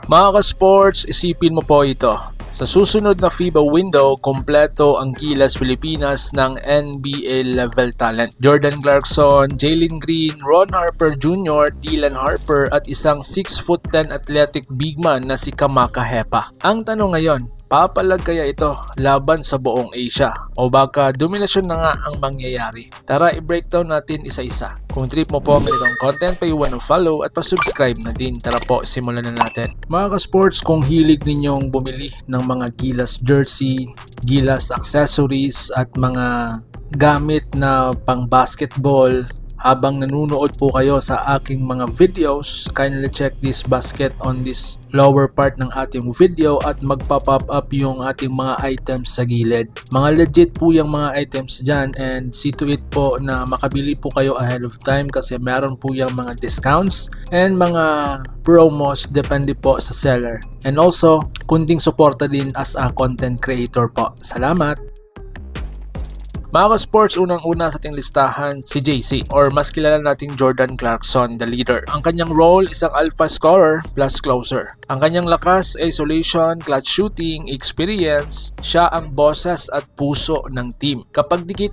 Mga ka-sports, isipin mo po ito. Sa susunod na FIBA window, kompleto ang Gilas Pilipinas ng NBA level talent. Jordan Clarkson, Jalen Green, Ron Harper Jr., Dylan Harper at isang 6'10" athletic big man na si Kamaka Hepa. Ang tanong ngayon, papalag kaya ito laban sa buong Asia o baka dominasyon na nga ang mangyayari? Tara i-breakdown natin isa-isa. Kung trip mo po ang ganitong content, pa-iwan ng follow at pa-subscribe na din. Tara po, simulan na natin. Mga ka-sports, kung hilig ninyong bumili ng mga Gilas jersey, Gilas accessories at mga gamit na pang basketball, habang nanunood po kayo sa aking mga videos, kindly check this basket on this lower part ng ating video at magpa-pop up yung ating mga items sa gilid. Mga legit po yung mga items dyan and see to it po na makabili po kayo ahead of time kasi meron po yung mga discounts and mga promos depende po sa seller. And also, kunting suporta din as a content creator po. Salamat! Mga ka-sports, unang-una sa ating listahan si JC or mas kilala nating Jordan Clarkson, the leader. Ang kanyang role isang alpha scorer plus closer. Ang kanyang lakas, isolation, clutch shooting, experience, siya ang boses at puso ng team. Kapag dikit ang